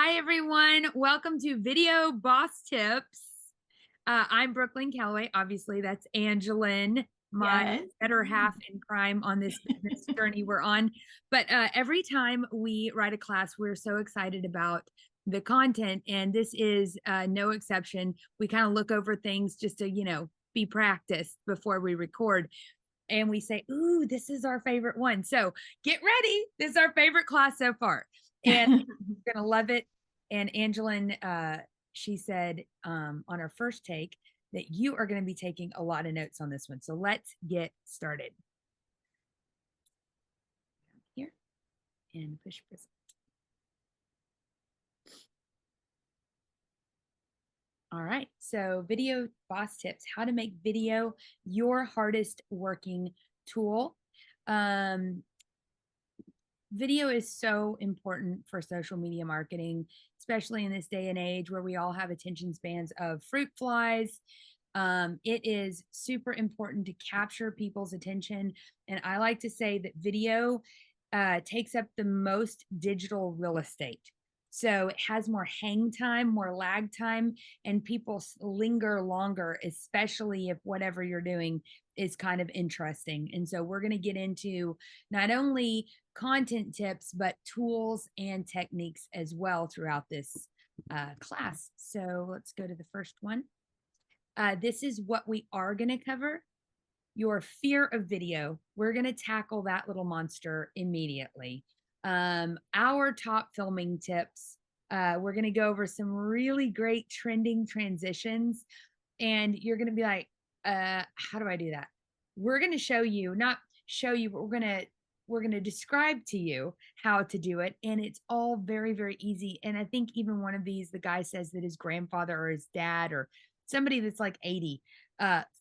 Hi, everyone. Welcome to Video Boss Tips. I'm Brooklyn Calloway. Obviously, that's Angelin, my Yes. better half in crime on this journey we're on. But every time we write a class, we're so excited about the content, and this is no exception. We kind of look over things just to, be practiced before we record. And we say, ooh, this is our favorite one. So get ready. This is our favorite class so far. And you're going to love it. And Angelin, she said on our first take that you are going to be taking a lot of notes on this one. So let's get started. Here and push present. All right. So video boss tips, how to make video your hardest working tool. Video is so important for social media marketing, especially in this day and age where we all have attention spans of fruit flies. It is super important to capture people's attention. And I like to say that video takes up the most digital real estate. So it has more hang time, more lag time, and people linger longer, especially if whatever you're doing is kind of interesting. And so we're going to get into not only content tips, but tools and techniques as well throughout this class. So let's go to the first one. This is what we are going to cover. Your fear of video. We're going to tackle that little monster immediately. Our top filming tips. We're going to go over some really great trending transitions. And you're going to be like, how do I do that? We're going to show you, not show you, but we're going to describe to you how to do it. And it's all very, very easy. And I think even one of these, the guy says that his grandfather or his dad or somebody that's like 80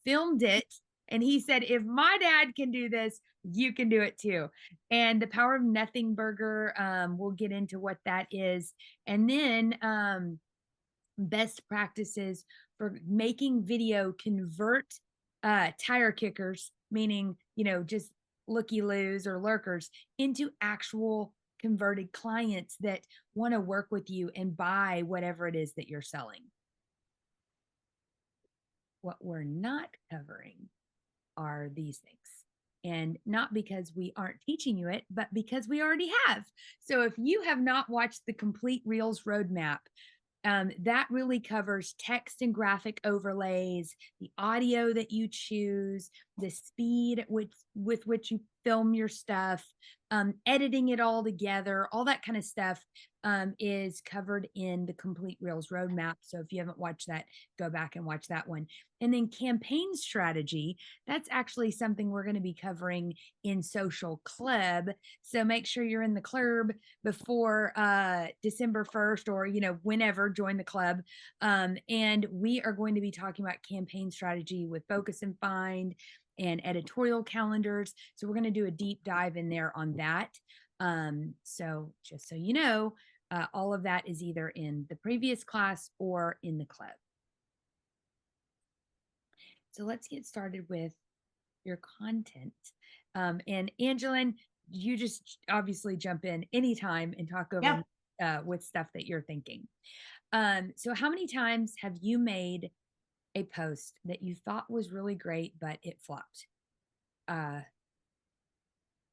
filmed it. And he said, if my dad can do this, you can do it too. And the power of nothing burger, we'll get into what that is. And then best practices for making video convert tire kickers, meaning, just looky-loos or lurkers, into actual converted clients that want to work with you and buy whatever it is that you're selling. What we're not covering are these things. And not because we aren't teaching you it, but because we already have. So if you have not watched the complete Reels roadmap, that really covers text and graphic overlays, the audio that you choose, the speed with which you film your stuff, editing it all together, all that kind of stuff is covered in the complete Reels roadmap. So if you haven't watched that, go back and watch that one. And then campaign strategy, that's actually something we're going to be covering in Social Club. So make sure you're in the club before December 1st or, whenever, join the club. And we are going to be talking about campaign strategy with Focus and Find and editorial calendars. So we're going to do a deep dive in there on that. So just so you know, all of that is either in the previous class or in the club. So let's get started with your content. And Angelin, you just obviously jump in anytime and talk over with stuff that you're thinking. So how many times have you made a post that you thought was really great, but it flopped?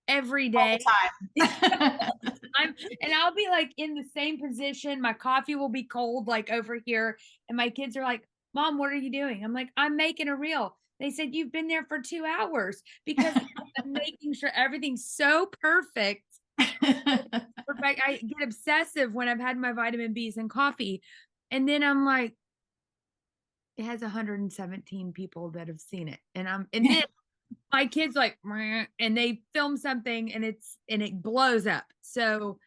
Every day. All the time. And I'll be like in the same position. My coffee will be cold, like over here. And my kids are like, Mom, what are you doing? I'm like, I'm making a reel. They said, you've been there for 2 hours because I'm making sure everything's so perfect. In fact, I get obsessive when I've had my vitamin B's and coffee. And then I'm like, it has 117 people that have seen it. And then my kids like, and they film something and it blows up. So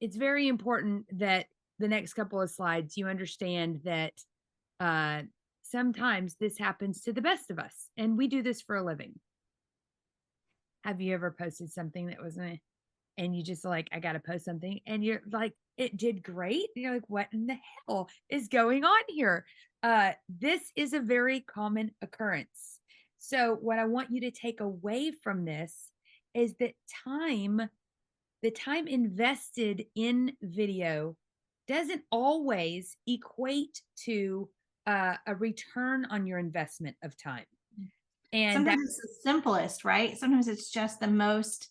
it's very important that the next couple of slides, you understand that sometimes this happens to the best of us, and we do this for a living. Have you ever posted something that was and you just like, I got to post something, and you're like, it did great. And you're like, what in the hell is going on here? This is a very common occurrence. So what I want you to take away from this is that the time invested in video doesn't always equate to a return on your investment of time. And Sometimes it's the simplest, right? Sometimes it's just the most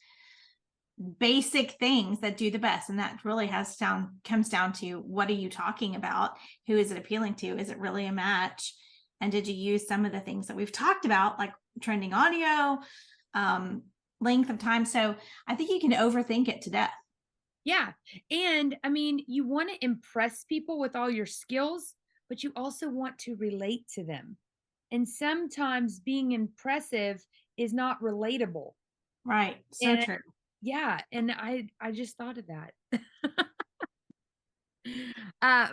basic things that do the best. And that really comes down to, what are you talking about? Who is it appealing to? Is it really a match? And did you use some of the things that we've talked about, like trending audio, length of time? So I think you can overthink it to death. yeah. And I mean, you want to impress people with all your skills, but you also want to relate to them. And sometimes being impressive is not relatable. Right. So And true. yeah, and I just thought of that.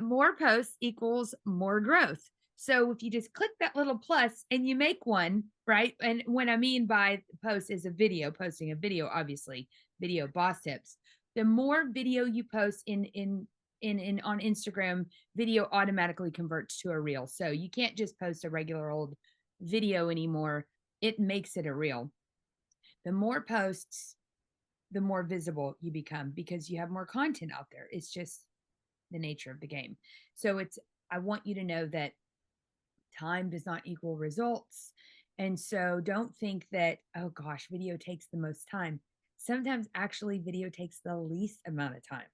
More posts equals more growth. So if you just click that little plus and you make one, right? And what I mean by post is a video, posting a video, obviously, video boss tips. The more video you post in on Instagram, video automatically converts to a reel. So you can't just post a regular old video anymore. It makes it a reel. The more posts, the more visible you become because you have more content out there. It's just the nature of the game. So I want you to know that time does not equal results. And so don't think that, oh gosh, video takes the most time. Sometimes actually video takes the least amount of time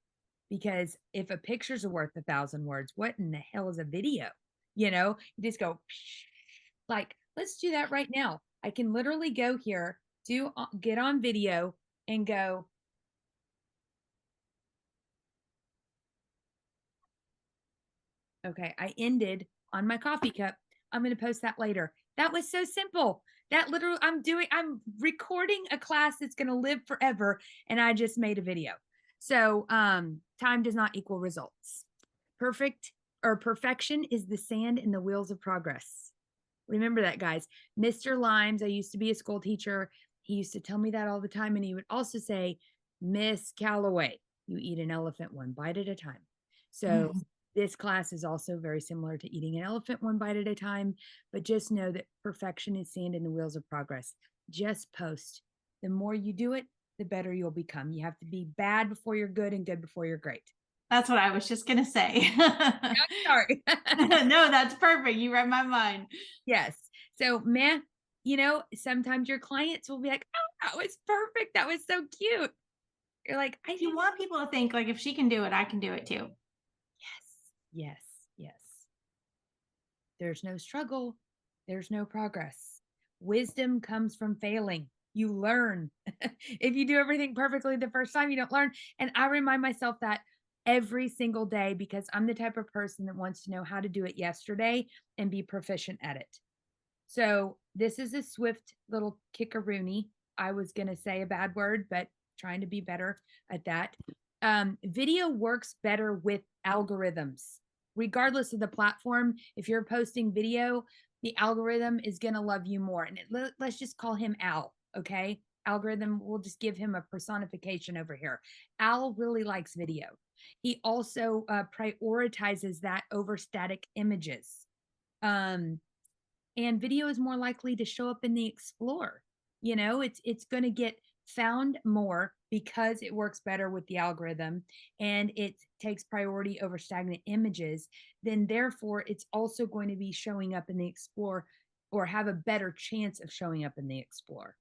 because if a picture's worth 1,000 words, what in the hell is a video? You just go like, let's do that right now. I can literally go here, get on video and go, okay, I ended on my coffee cup. I'm going to post that later. That was so simple. That literally, I'm recording a class that's going to live forever. And I just made a video. So, time does not equal results. Perfection is the sand in the wheels of progress. Remember that, guys. Mr. Limes, I used to be a school teacher. He used to tell me that all the time. And he would also say, Miss Calloway, you eat an elephant one bite at a time. So, this class is also very similar to eating an elephant one bite at a time, but just know that perfection is sand in the wheels of progress. Just post. The more you do it, the better you'll become. You have to be bad before you're good and good before you're great. That's what I was just going to say. Sorry. No, that's perfect. You read my mind. Yes. So, man, sometimes your clients will be like, oh, that was perfect. That was so cute. You're like, I You want people to think, like, if she can do it, I can do it too. yes, yes, yes. There's no struggle, there's no progress. Wisdom comes from failing. You learn. If you do everything perfectly the first time, you don't learn. And I remind myself that every single day because I'm the type of person that wants to know how to do it yesterday and be proficient at it. So this is a swift little kickaroony. I was going to say a bad word, but trying to be better at that. Video works better with algorithms. Regardless of the platform, if you're posting video, the algorithm is going to love you more. And let's just call him Al, okay? Algorithm, we'll just give him a personification over here. Al really likes video. He also prioritizes that over static images. And video is more likely to show up in the Explorer. It's going to get found more because it works better with the algorithm and it takes priority over stagnant images. Then therefore it's also going to be showing up in the Explorer or have a better chance of showing up in the Explorer.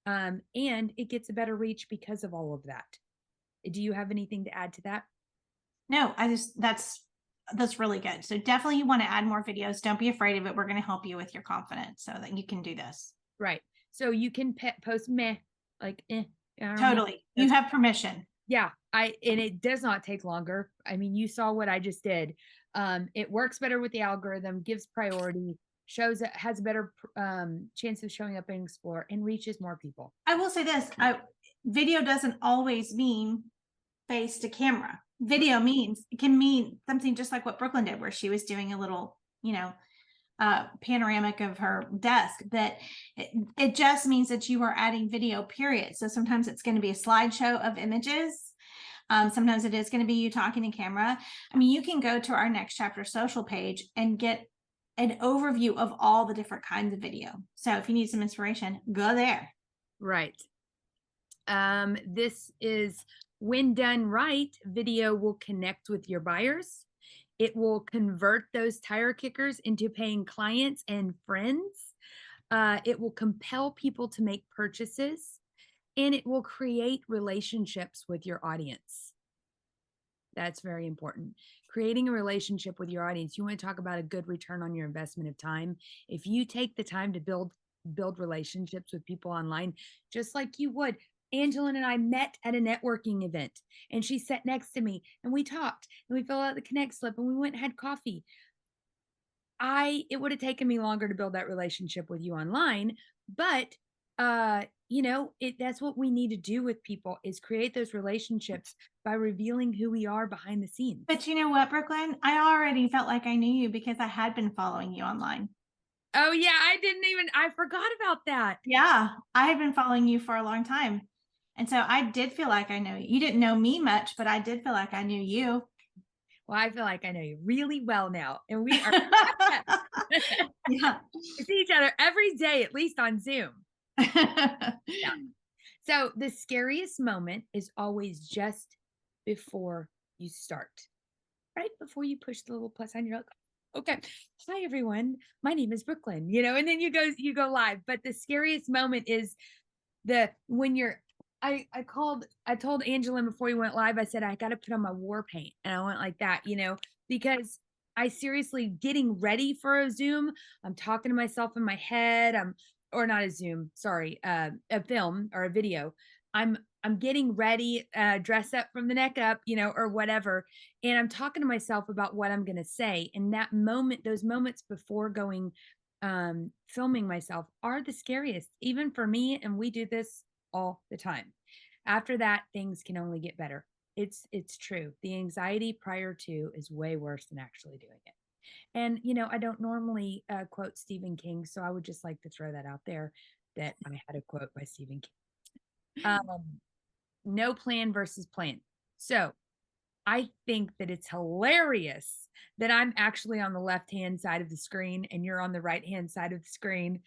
And it gets a better reach because of all of that. Do you have anything to add to that? No, that's really good. So definitely you want to add more videos. Don't be afraid of it. We're going to help you with your confidence so that you can do this. Right. So you can post meh, like Totally. You have permission. Yeah, and it does not take longer. I mean, you saw what I just did. It works better with the algorithm, gives priority, shows it has a better chance of showing up in Explore and reaches more people. I will say this, video doesn't always mean face to camera. Video it can mean something just like what Brooklyn did, where she was doing a little, panoramic of her desk. That it just means that you are adding video, period. So sometimes it's going to be a slideshow of images. Sometimes it is going to be you talking to camera. I mean, you can go to our Next Chapter Social page and get an overview of all the different kinds of video. So if you need some inspiration, go there. Right. This is When done right, video will connect with your buyers. It will convert those tire kickers into paying clients and friends. It will compel people to make purchases, and it will create relationships with your audience. That's very important. Creating a relationship with your audience. You want to talk about a good return on your investment of time. If you take the time to build relationships with people online, just like you would. Angela and I met at a networking event, and she sat next to me, and we talked, and we filled out the connect slip, and we went and had coffee. It would have taken me longer to build that relationship with you online, but that's what we need to do with people, is create those relationships by revealing who we are behind the scenes. But you know what, Brooklyn? I already felt like I knew you because I had been following you online. Oh yeah, I forgot about that. Yeah, I had been following you for a long time. And so I did feel like I know you. You didn't know me much, but I did feel like I knew you. Well, I feel like I know you really well now, and we are Yeah. we see each other every day, at least on Zoom. Yeah. So the scariest moment is always just before you start, right before you push the little plus sign. You're like, okay, hi everyone, my name is Brooklyn, and then you go live. But the scariest moment is the when you're I told Angela before we went live, I said I got to put on my war paint, and I went like that, because I seriously getting ready for a Zoom. I'm talking to myself in my head. Or not a Zoom, sorry, a film or a video. I'm getting ready, dress up from the neck up, or whatever, and I'm talking to myself about what I'm going to say. And that moment, those moments before going filming myself are the scariest, even for me. And we do this all the time. After that, things can only get better. It's true. The anxiety prior to is way worse than actually doing it. And I don't normally quote Stephen King, so I would just like to throw that out there, that I had a quote by Stephen King. No plan versus plan. So I think that it's hilarious that I'm actually on the left-hand side of the screen and you're on the right-hand side of the screen.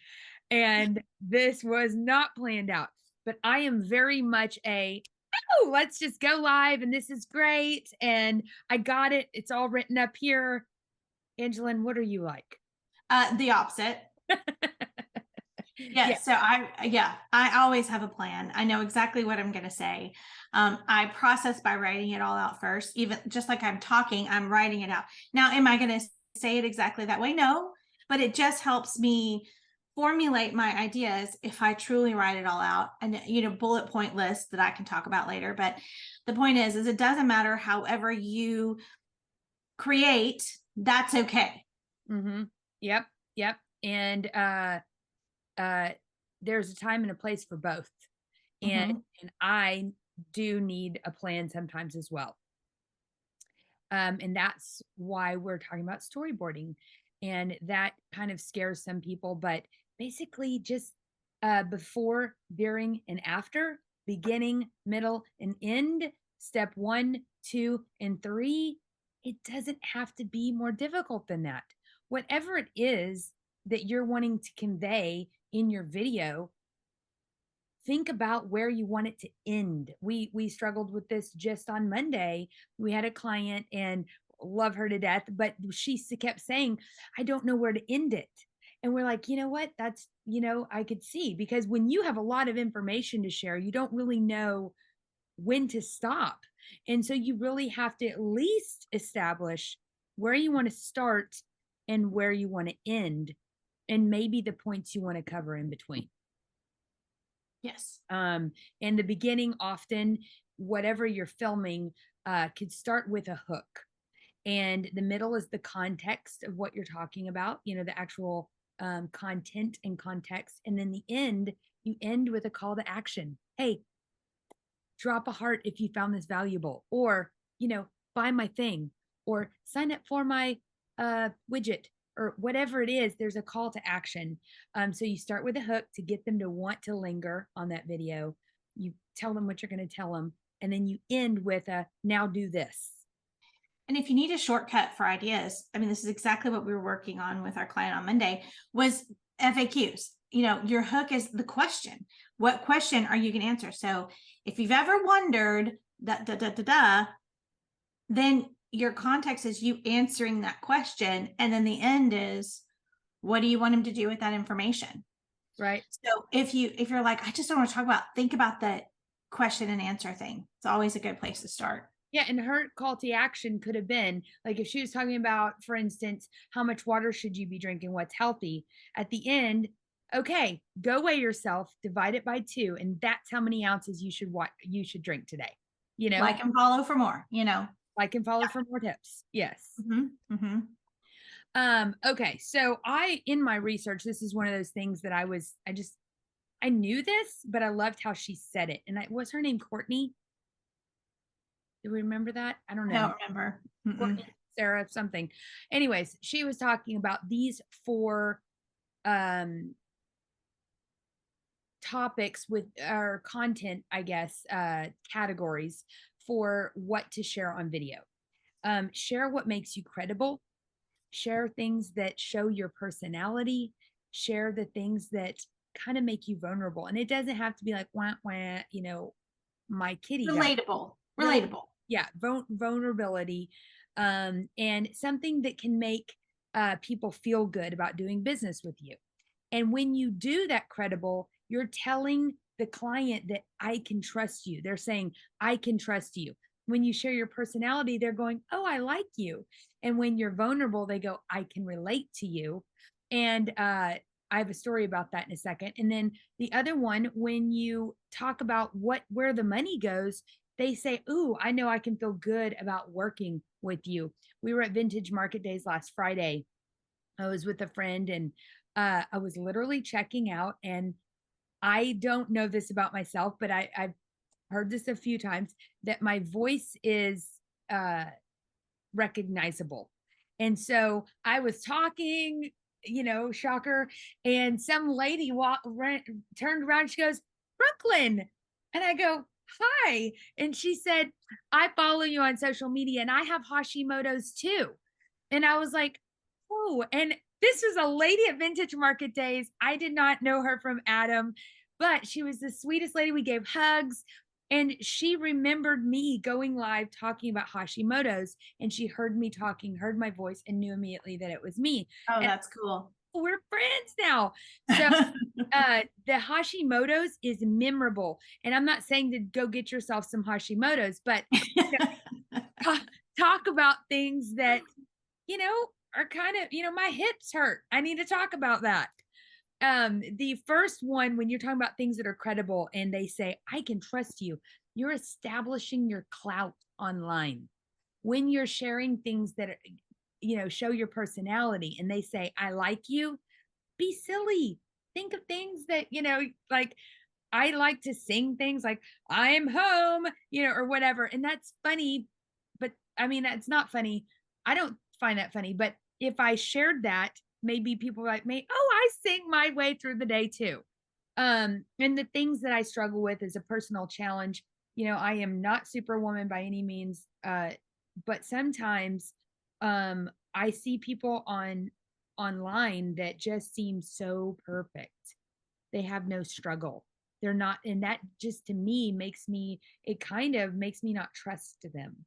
And this was not planned out, but I am very much oh, let's just go live and this is great. And I got it. It's all written up here. Angeline, what are you like? The opposite. Yeah. So I always have a plan. I know exactly what I'm going to say. I process by writing it all out first. Even just like I'm talking, I'm writing it out. Now, am I going to say it exactly that way? No, but it just helps me formulate my ideas if I truly write it all out, and bullet point list that I can talk about later. But the point is it doesn't matter however you create, that's okay. Mm-hmm. Yep. And there's a time and a place for both. And I do need a plan sometimes as well. And that's why we're talking about storyboarding. And that kind of scares some people, but basically just before, during, and after, beginning, middle, and end, step 1, 2, and 3, it doesn't have to be more difficult than that. Whatever it is that you're wanting to convey in your video, think about where you want it to end. We struggled with this just on Monday. We had a client, and love her to death, but she kept saying, I don't know where to end it. And we're like, you know what? That's, I could see, because when you have a lot of information to share, you don't really know when to stop. And so you really have to at least establish where you want to start and where you want to end, and maybe the points you want to cover in between. Yes. In the beginning, often whatever you're filming could start with a hook, and the middle is the context of what you're talking about, the actual content and context. And then the end, you end with a call to action. Hey, drop a heart if you found this valuable, or, buy my thing, or sign up for my widget, or whatever it is. There's a call to action. So you start with a hook to get them to want to linger on that video. You tell them what you're going to tell them, and then you end with a now do this. And if you need a shortcut for ideas, I mean, this is exactly what we were working on with our client on Monday, was FAQs. Your hook is the question. What question are you going to answer? So if you've ever wondered da da da da da, then your context is you answering that question, and then the end is, what do you want him to do with that information? Right. So if you're like, I just don't want to talk about, think about the question and answer thing. It's always a good place to start. Yeah, and her call to action could have been like if she was talking about, for instance, how much water should you be drinking, what's healthy. At the end, okay, go weigh yourself, divide it by 2, and that's how many ounces you should drink today. You know, Like and follow for more, you know. like and follow for more tips. Yes. Mm-hmm. Okay, so in my research, this is one of those things that I knew this, but I loved how she said it. And was her name Courtney? Do we remember that? I don't I know. don't remember. Mm-mm. Courtney, Sarah, something. Anyways, she was talking about these 4 um topics with our content, I guess, categories for what to share on video. Share what makes you credible, share things that show your personality, share the things that kind of make you vulnerable. And it doesn't have to be like wah wah, my kitty died. Relatable. Really, Relatable. yeah, vulnerability, and something that can make people feel good about doing business with you. And when you do that credible, you're telling the client that I can trust you. They're saying, I can trust you. When you share your personality, they're going, oh, I like you. And when you're vulnerable, they go, I can relate to you. And I have a story about that in a second. And then the other one, when you talk about where the money goes, they say, ooh, I know I can feel good about working with you. We were at Vintage Market Days last Friday. I was with a friend, and I was literally checking out. And I don't know this about myself, but I've heard this a few times that my voice is uh, recognizable. And so I was talking, shocker, and some lady turned around. She goes, Brooklyn. And I go, hi. And she said, I follow you on social media and I have Hashimoto's too. And I was like, oh, and this was a lady at Vintage Market Days. I did not know her from Adam, but she was the sweetest lady. We gave hugs. And she remembered me going live talking about Hashimoto's, and she heard me talking, heard my voice, and knew immediately that it was me. Oh, And that's cool. we're friends now. So the Hashimoto's is memorable. And I'm not saying to go get yourself some Hashimoto's, but talk about things that, are kind of, my hips hurt. I need to talk about that. The first one, when you're talking about things that are credible and they say, I can trust you, you're establishing your clout online. When you're sharing things that are, show your personality and they say, I like you, be silly. Think of things that, like I like to sing things like I am home, or whatever. And that's funny. But I mean, that's not funny. I don't find that funny. But if I shared that, maybe people like me, oh, I sing my way through the day too. And the things that I struggle with is a personal challenge. I am not superwoman by any means. But sometimes I see people online that just seem so perfect. They have no struggle. They're not, and that just to me it kind of makes me not trust them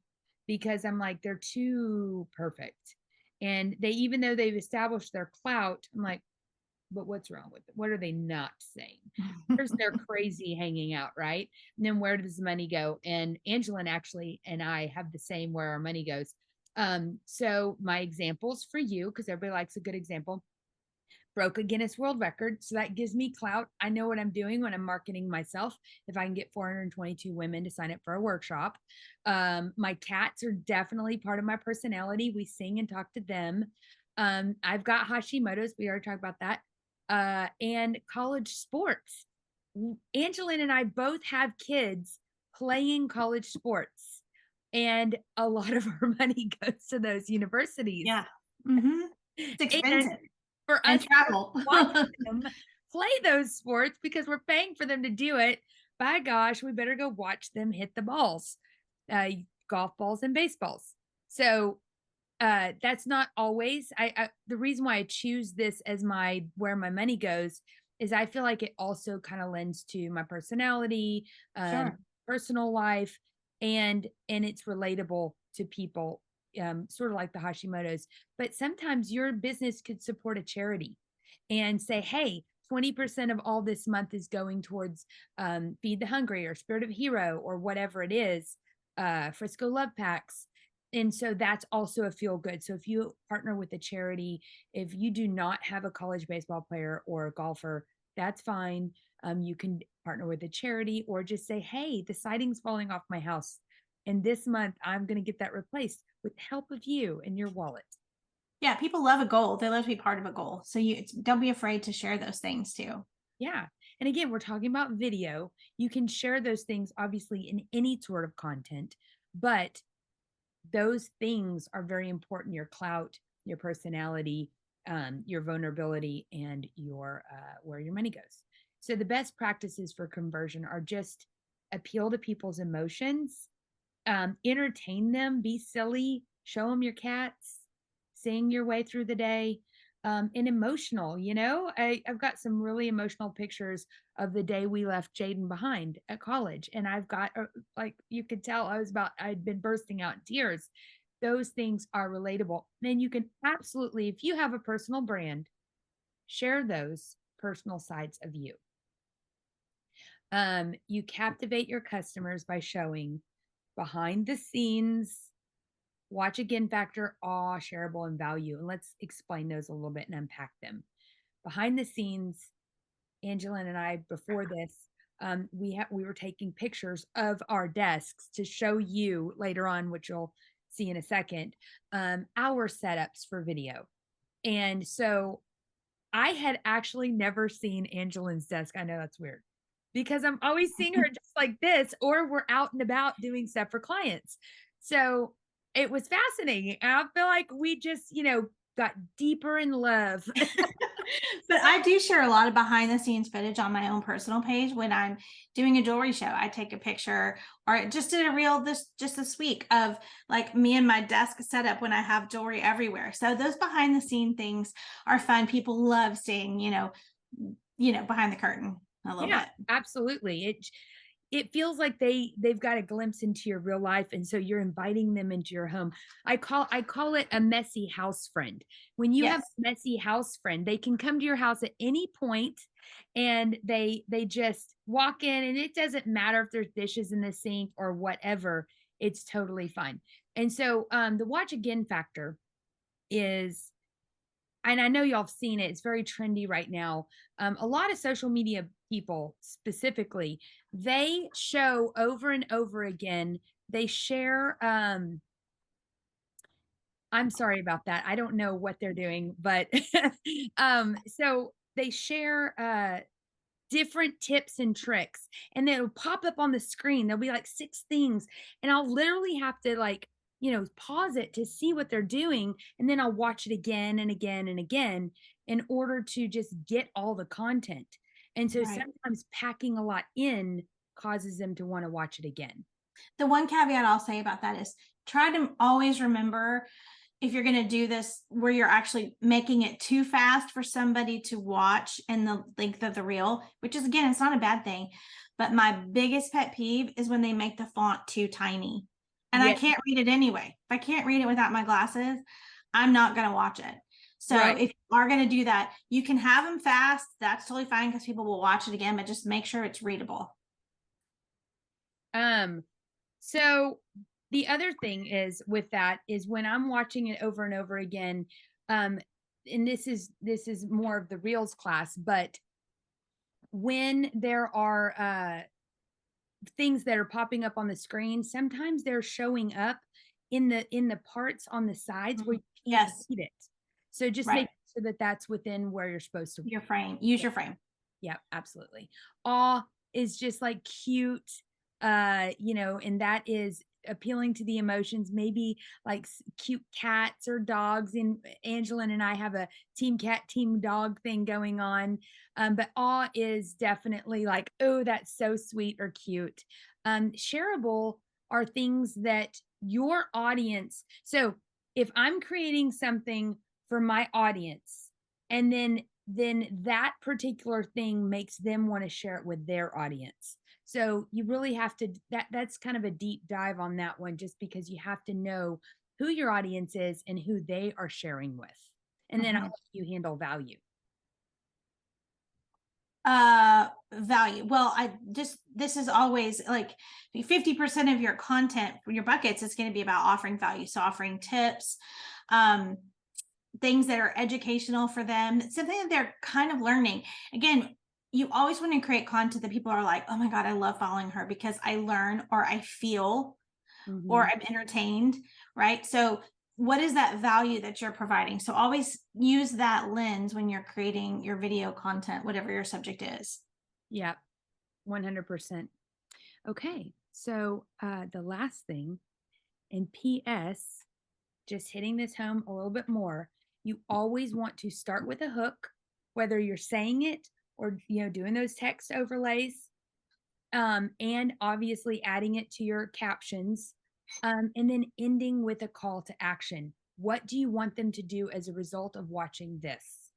because I'm like, they're too perfect. And even though they've established their clout, I'm like, but what's wrong with it? What are they not saying? There's their crazy hanging out, right? And then where does the money go? And Angelin actually and I have the same where our money goes. So my examples for you, because everybody likes a good example, broke a Guinness World Record. So that gives me clout. I know what I'm doing when I'm marketing myself. If I can get 422 women to sign up for a workshop. My cats are definitely part of my personality. We sing and talk to them. I've got Hashimoto's. We already talked about that. And college sports. Angelin and I both have kids playing college sports. And a lot of our money goes to those universities. Yeah. Mm-hmm. It's expensive. And for and us travel. to watch them play those sports because we're paying for them to do it, by gosh, we better go watch them hit the balls, golf balls and baseballs. So that's not always. The reason why I choose this as where my money goes is I feel like it also kind of lends to my personality, Sure. personal life, and it's relatable to people, sort of like the Hashimoto's. But sometimes your business could support a charity and say, hey, 20% of all this month is going towards Feed the Hungry or Spirit of Hero or whatever it is, Frisco Love Packs. And so that's also a feel good. So if you partner with a charity, if you do not have a college baseball player or a golfer, that's fine. You can partner with a charity or just say, hey, the siding's falling off my house. And this month I'm going to get that replaced with the help of you and your wallet. Yeah, people love a goal. They love to be part of a goal. So don't be afraid to share those things too. Yeah. And again, we're talking about video. You can share those things obviously in any sort of content, but those things are very important: your clout, your personality, your vulnerability, and your where your money goes. So the best practices for conversion are just appeal to people's emotions, entertain them, be silly, show them your cats, sing your way through the day, and emotional. I've got some really emotional pictures of the day we left Jaden behind at college, and I've got like you could tell I'd been bursting out in tears. Those things are relatable. And you can absolutely, if you have a personal brand, share those personal sides of you. You captivate your customers by showing behind the scenes, watch again factor, awe, shareable, and value. And let's explain those a little bit and unpack them. Behind the scenes, Angela and I, before this, we were taking pictures of our desks to show you later on, which you'll see in a second, our setups for video. And so I had actually never seen Angelin's desk. I know that's weird because I'm always seeing her just like this, or we're out and about doing stuff for clients. So it was fascinating. And I feel like we just, got deeper in love. But I do share a lot of behind the scenes footage on my own personal page when I'm doing a jewelry show. I take a picture, or I just did a reel this week of like me and my desk setup when I have jewelry everywhere. So those behind the scene things are fun. People love seeing, behind the curtain a little Yeah, bit. absolutely. It feels like they've got a glimpse into your real life, and so you're inviting them into your home. I call it a messy house friend. When you have Yes. a messy house friend, they can come to your house at any point, and they just walk in, and it doesn't matter if there's dishes in the sink or whatever. It's totally fine. And so the watch again factor is, and I know y'all have seen it, it's very trendy right now. A lot of social media people specifically, they show over and over again, they share, I'm sorry about that. I don't know what they're doing, but so they share different tips and tricks, and it'll pop up on the screen. There'll be like 6 things, and I'll literally have to pause it to see what they're doing, and then I'll watch it again and again and again in order to just get all the content. And so Right. sometimes packing a lot in causes them to want to watch it again. The one caveat I'll say about that is try to always remember, if you're going to do this where you're actually making it too fast for somebody to watch in the length of the reel, which is, again, it's not a bad thing. But my biggest pet peeve is when they make the font too tiny and I Yeah, can't read it anyway. If I can't read it without my glasses, I'm not going to watch it. So right. if you are going to do that, you can have them fast. That's totally fine because people will watch it again, but just make sure it's readable. So the other thing is with that is when I'm watching it over and over again, um, and this is more of the reels class, but when there are things that are popping up on the screen, sometimes they're showing up in the parts on the sides where you can't Yes. read it. So just Right. make sure that that's within where you're supposed to. Your frame. Use your frame. Yeah, absolutely. Awe is just like cute, and that is appealing to the emotions, maybe like cute cats or dogs. And Angelin and I have a team cat, team dog thing going on. But awe is definitely like, oh, that's so sweet or cute. Shareable are things that your audience, so if I'm creating something for my audience, and then then that particular thing makes them want to share it with their audience. So you really have to that's kind of a deep dive on that one, just because you have to know who your audience is and who they are sharing with. And then how Mhm. do you handle value? Value. Well, this is always like 50% of your content, your buckets is going to be about offering value. So offering tips, um, things that are educational for them, something that they're kind of learning. Again, you always want to create content that people are like, oh my God, I love following her because I learn or I feel or Mhm. I'm entertained, right? So what is that value that you're providing? So always use that lens when you're creating your video content, whatever your subject is. Yeah, 100%. Okay. So the last thing, and PS, just hitting this home a little bit more, you always want to start with a hook, whether you're saying it or doing those text overlays, and obviously adding it to your captions, and then ending with a call to action. What do you want them to do as a result of watching this?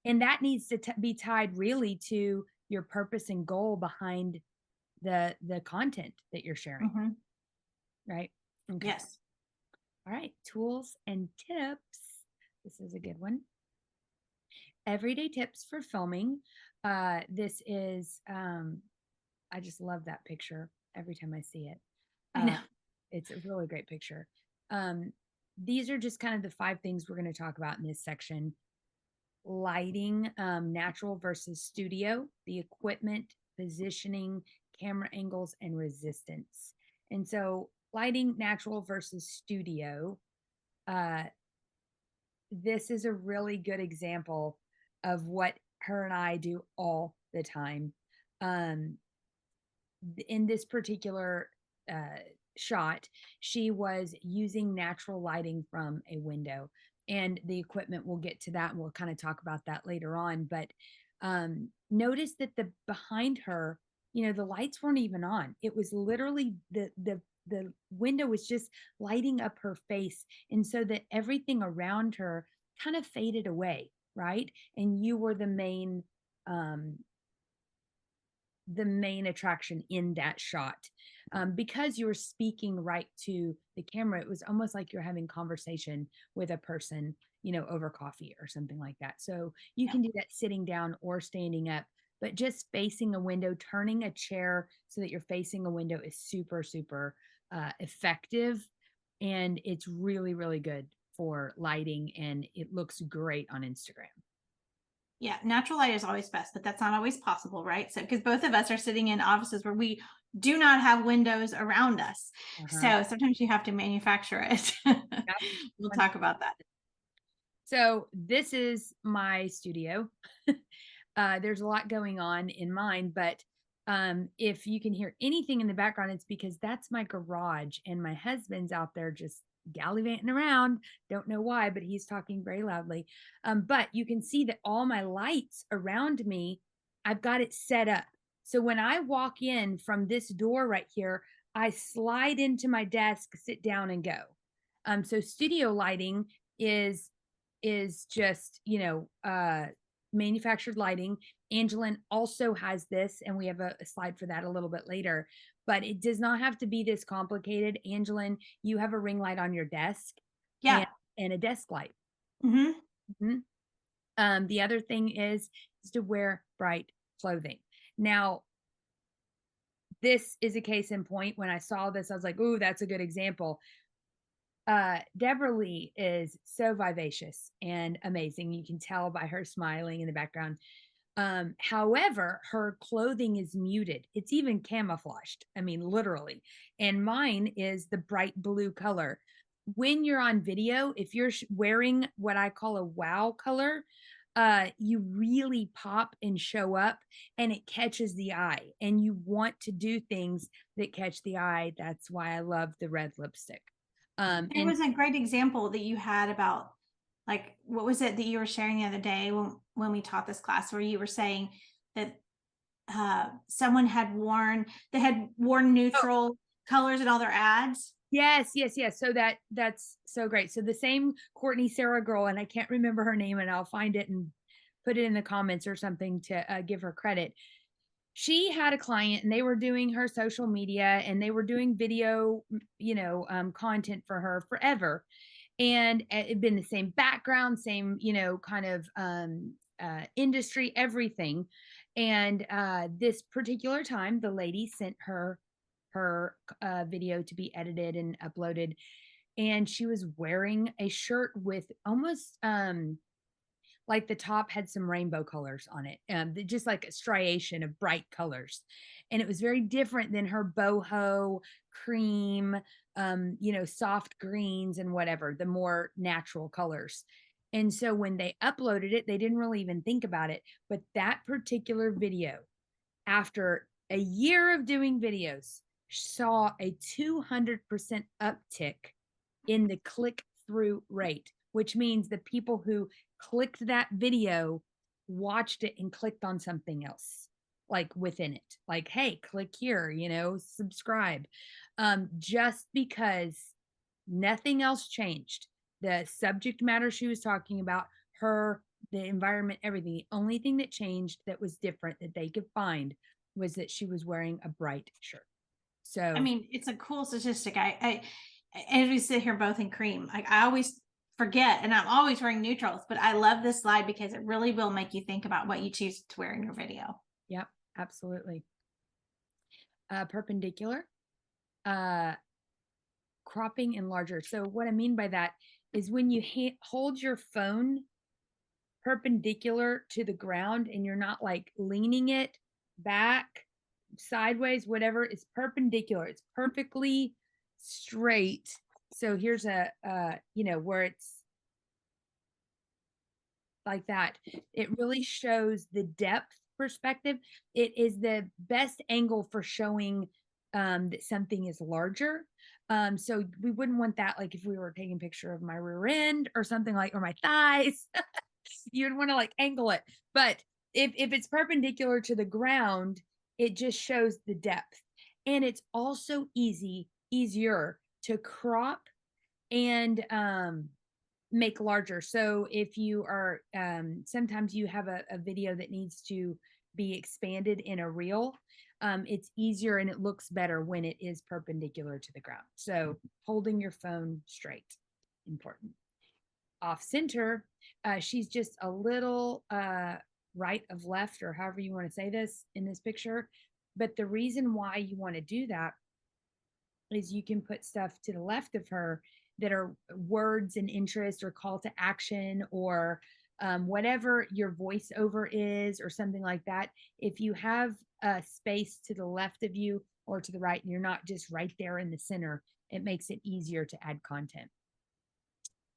And that needs to be tied really to your purpose and goal behind the content that you're sharing, Mhm. right? Okay. Yes. All right, tools and tips. This is a good one. Everyday tips for filming. This is I just love that picture every time I see it. I know. Uh, it's a really great picture. Um, these are just kind of the 5 things we're going to talk about in this section. Lighting, natural versus studio, the equipment, positioning, camera angles, and resistance. And so, lighting, natural versus studio. Uh, this is a really good example of what her and I do all the time. Um, in this particular uh, shot, she was using natural lighting from a window, and the equipment, we'll get to that and we'll kind of talk about that later on. But notice that the behind her, the lights weren't even on. It was literally the window was just lighting up her face, and so that everything around her kind of faded away, right? And you were um the main attraction in that shot, because you were speaking right to the camera. It was almost like you're having conversation with a person, over coffee or something like that. So you Yeah. can do that sitting down or standing up, but just facing a window, turning a chair so that you're facing a window is super super effective, and it's really really good for lighting, and it looks great on Instagram. Yeah, natural light is always best, but that's not always possible, right? So, because both of us are sitting in offices where we do not have windows around us. Uh-huh. So, sometimes you have to manufacture it. Yep. We'll talk about that. So this is my studio. There's a lot going on in mine, but if you can hear anything in the background, it's because that's my garage, and my husband's out there just gallivanting around. Don't know why, but he's talking very loudly. But you can see that all my lights around me, I've got it set up. So when I walk in from this door right here, I slide into my desk, sit down, and go. So studio lighting is just, manufactured lighting. Angelin also has this, and we have a slide for that a little bit later, but it does not have to be this complicated. Angelin, you have a ring light on your desk, and Yeah. a desk light. Hmm. Mhm. The other thing is to wear bright clothing. Now, this is a case in point. When I saw this, I was like, "Ooh, that's a good example." Deborah Lee is so vivacious and amazing. You can tell by her smiling in the background. However, her clothing is muted. It's even camouflaged. I mean, literally. And mine is the bright blue color. When you're on video, if you're wearing what I call a wow color, you really pop and show up, and it catches the eye. And you want to do things that catch the eye. That's why I love the red lipstick. It And was a great example that you had about, like, what was it that you were sharing the other day when we taught this class, where you were saying that someone had worn neutral colors in all their ads. yes, yes, yes. So that's so great. So the same Courtney Sarah girl, and I can't remember her name, and I'll find it and put it in the comments or something to give her credit. She had a client and they were doing her social media and they were doing video, content for her forever. And it'd been the same background, same, kind of industry, everything. And this particular time, the lady sent her video to be edited and uploaded, and she was wearing a shirt with almost like the top had some rainbow colors on it, just like a striation of bright colors. And it was very different than her boho cream, soft greens and whatever, the more natural colors. And so when they uploaded it, they didn't really even think about it. But that particular video, after a year of doing videos, saw a 200% uptick in the click through rate, which means the people who clicked that video watched it and clicked on something else like within it, like, hey, click here, subscribe. Just because nothing else changed, the subject matter she was talking about, her, the environment, everything, the only thing that changed that was different that they could find was that she was wearing a bright shirt. I So mean, it's a cool statistic. As we sit here both in cream, like I always forget, and I'm always wearing neutrals, but I love this slide because it really will make you think about what you choose to wear in your video. yep, absolutely. Perpendicular, uh, cropping and larger. So what I mean by that is when you hold your phone perpendicular to the ground and you're not like leaning it back, sideways, whatever, it's perpendicular. It's perfectly straight. So here's a, where it's like that. It really shows the depth perspective. It is the best angle for showing that something is larger. So we wouldn't want that like if we were taking a picture of my rear end or something like, or my thighs. You'd want to like angle it. But if it's perpendicular to the ground, it just shows the depth. And it's also easier to crop and make larger. So if you are sometimes you have a video that needs to be expanded in a reel, it's easier and it looks better when it is perpendicular to the ground. So holding your phone straight, important. Off center, she's just a little right of left, or however you want to say this in this picture. But the reason why you want to do that is you can put stuff to the left of her that are words and interest or call to action or whatever your voiceover is or something like that. If you have a space to the left of you or to the right and you're not just right there in the center, it makes it easier to add content.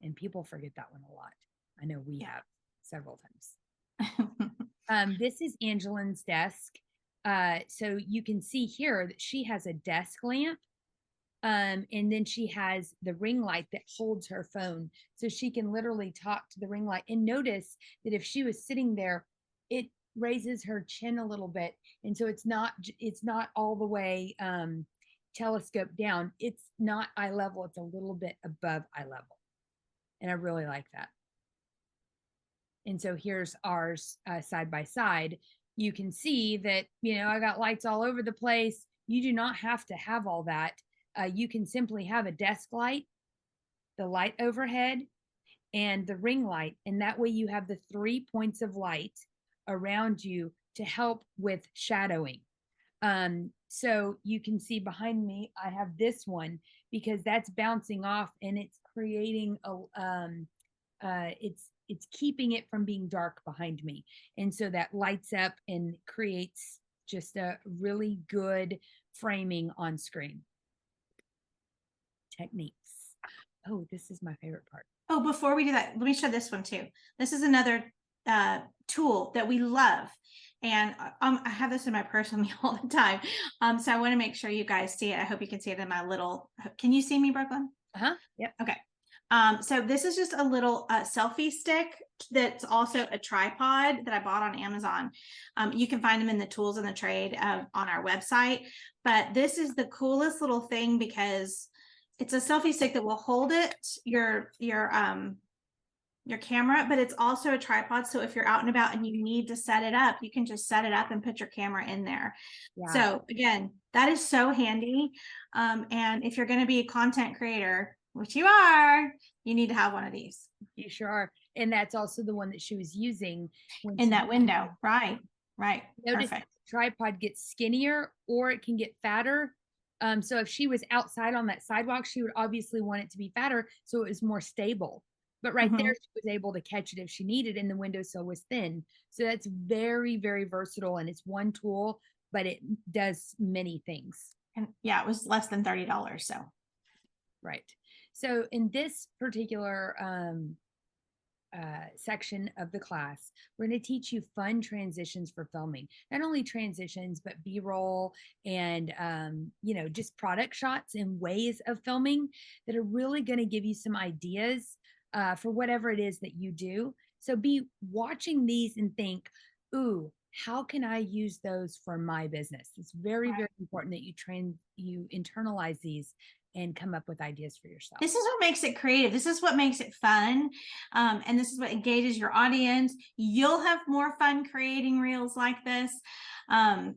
And people forget that one a lot. I know we have several times. This is Angelin's desk. So you can see here that she has a desk lamp. And then she has the ring light that holds her phone. So she can literally talk to the ring light. And notice that if she was sitting there, it raises her chin a little bit. And so it's not all the way telescope down. It's not eye level. It's a little bit above eye level. And I really like that. And so here's ours side by side. You can see that, I got lights all over the place. You do not have to have all that. You can simply have a desk light, the light overhead, and the ring light. And that way you have the 3 points of light around you to help with shadowing. So you can see behind me, I have this one because that's bouncing off and it's creating it's keeping it from being dark behind me. And so that lights up and creates just a really good framing on screen. Techniques. Oh, this is my favorite part. Oh, before we do that, let me show this one too. This is another tool that we love. And I have this in my purse with me all the time. So I want to make sure you guys see it. I hope you can see it in my little, can you see me, Brooklyn? Yep. Okay. So this is just a little selfie stick that's also a tripod that I bought on Amazon. You can find them in the tools and the trade on our website. But this is the coolest little thing because it's a selfie stick that will hold it, your your camera, but it's also a tripod. So if you're out and about and you need to set it up, you can just set it up and put your camera in there. Yeah. So again, that is so handy. And if you're going to be a content creator, which you are, you need to have one of these. You sure are. And that's also the one that she was using when In that window. Right. Notice Perfect. the tripod gets skinnier or it can get fatter. So if she was outside on that sidewalk, she would obviously want it to be fatter so it was more stable. But right there, she was able to catch it if she needed, and the windowsill was thin. So that's very, very versatile, and it's one tool, but it does many things. And yeah, it was less than $30. So right. So in this particular section of the class, we're going to teach you fun transitions for filming. Not only transitions, but B-roll and, just product shots and ways of filming that are really going to give you some ideas for whatever it is that you do. So be watching these and think, ooh, how can I use those for my business? It's very, very important that you internalize these and come up with ideas for yourself. This is what makes it creative. This is what makes it fun. And this is what engages your audience. You'll have more fun creating reels like this. And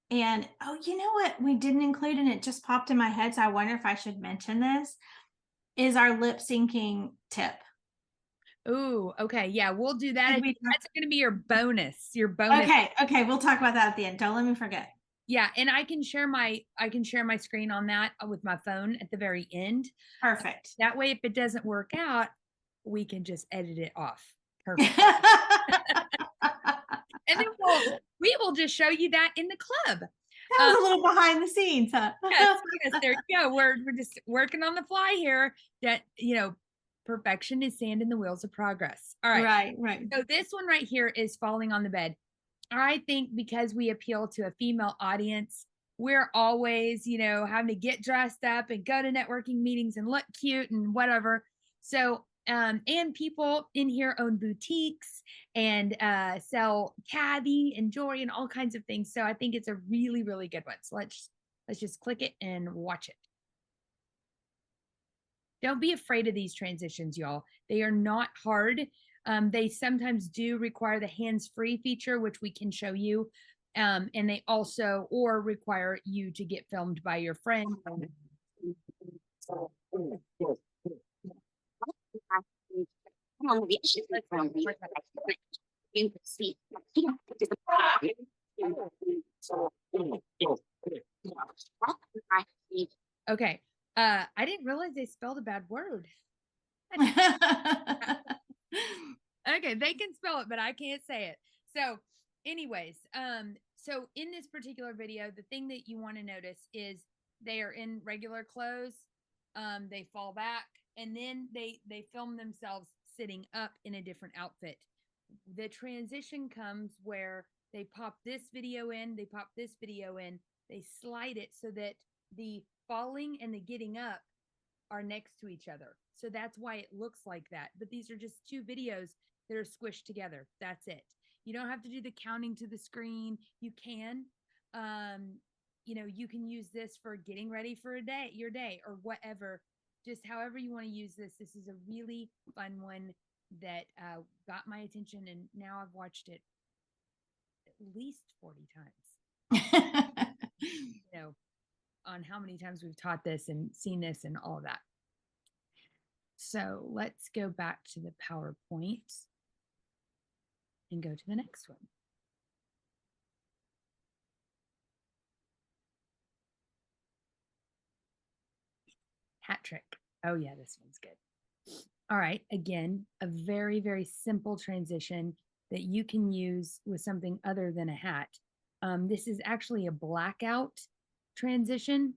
oh, you know what we didn't include, and it just popped in my head, so I wonder if I should mention this, is our lip syncing tip. Oh, okay. Yeah, we'll do that. That's going to be your bonus. Okay. We'll talk about that at the end. Don't let me forget. Yeah, and I can share my screen on that with my phone at the very end. Perfect. That way, if it doesn't work out, we can just edit it off. Perfect. And then we will just show you that in the club. That was a little behind the scenes, huh? Yes, there you go. We're just working on the fly here. That perfection is sand in the wheels of progress. All right. Right. So this one right here is falling on the bed. I think because we appeal to a female audience, we're always, having to get dressed up and go to networking meetings and look cute and whatever. So, and people in here own boutiques and sell caddy and jewelry and all kinds of things. So I think it's a really, really good one. So let's just click it and watch it. Don't be afraid of these transitions, y'all. They are not hard. They sometimes do require the hands-free feature, which we can show you. And they also require you to get filmed by your friend. Okay. I didn't realize they spelled a bad word. Okay, they can spell it, but I can't say it. So anyways, so in this particular video, the thing that you want to notice is they are in regular clothes. They fall back, and then they film themselves sitting up in a different outfit. The transition comes where they pop this video in, they pop this video in, they slide it so that the falling and the getting up are next to each other. So that's why it looks like that. But these are just two videos that are squished together. That's it. You don't have to do the counting to the screen. You can, you can use this for getting ready for your day or whatever, just however you want to use this. This is a really fun one that got my attention, and now I've watched it at least 40 times. On how many times we've taught this and seen this and all of that. So let's go back to the PowerPoint and go to the next one. Hat trick. Oh yeah, this one's good. All right, again, a very, very simple transition that you can use with something other than a hat. This is actually a blackout transition.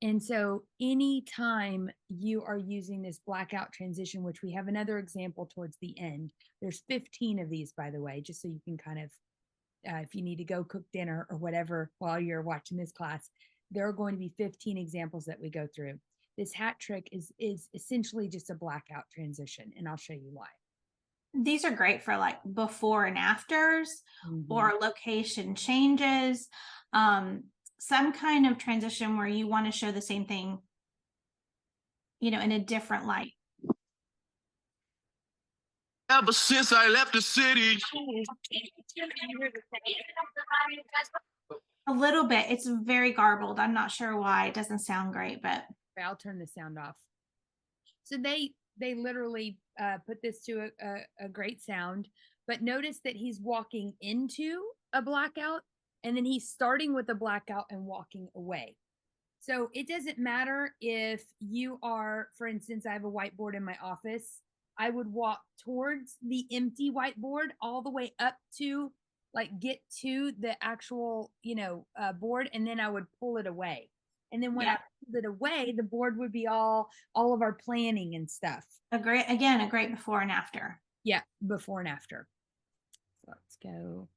And so anytime you are using this blackout transition, which we have another example towards the end, there's 15 of these, by the way, just so you can kind of, if you need to go cook dinner or whatever while you're watching this class, there are going to be 15 examples that we go through. This hat trick is essentially just a blackout transition, and I'll show you why. These are great for like before and afters or location changes. Some kind of transition where you want to show the same thing, in a different light. Ever since I left the city. A little bit. It's very garbled. I'm not sure why. It doesn't sound great, but I'll turn the sound off. So they literally put this to a great sound, but notice that he's walking into a blackout and then he's starting with a blackout and walking away. So it doesn't matter if you are, for instance, I have a whiteboard in my office. I would walk towards the empty whiteboard all the way up to like get to the actual, board, and then I would pull it away. And then when I pulled it away, the board would be all of our planning and stuff. a great before and after. Yeah, before and after. So let's go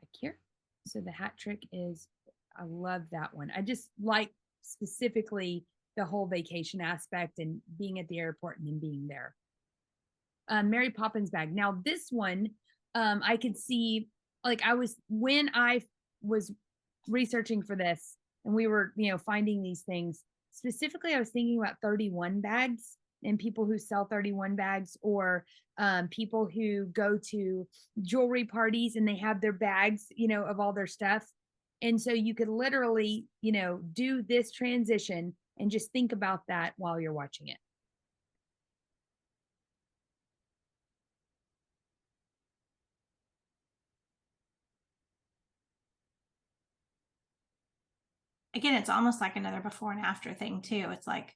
back here. So the hat trick is, I love that one. I just like specifically the whole vacation aspect and being at the airport and then being there. Mary Poppins bag. Now this one, I could see, like when I was researching for this and we were, finding these things, specifically, I was thinking about 31 bags and people who sell 31 bags, or people who go to jewelry parties and they have their bags, of all their stuff. And so you could literally, do this transition and just think about that while you're watching it. Again, it's almost like another before and after thing too. It's like,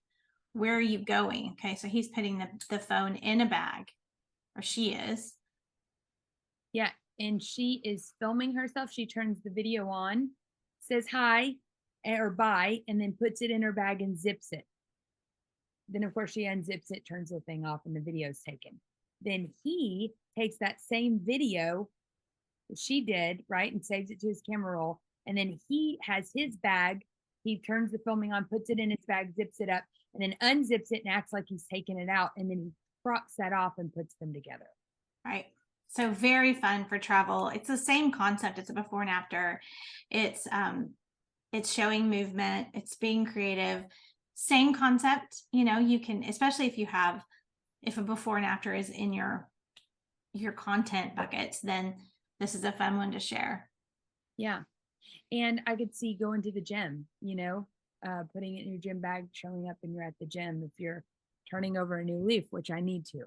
where are you going? Okay, so he's putting the phone in a bag, or she is. Yeah, and she is filming herself. She turns the video on, says hi or bye, and then puts it in her bag and zips it. Then, of course, she unzips it, turns the thing off, and the video's taken. Then he takes that same video that she did, right, and saves it to his camera roll. And then he has his bag. He turns the filming on, puts it in his bag, zips it up, and then unzips it and acts like he's taking it out. And then he crops that off and puts them together. Right. So very fun for travel. It's the same concept. It's a before and after. It's showing movement. It's being creative. Same concept. You can, especially if a before and after is in your content buckets, then this is a fun one to share. Yeah. And I could see going to the gym, putting it in your gym bag, showing up and you're at the gym if you're turning over a new leaf, which I need to.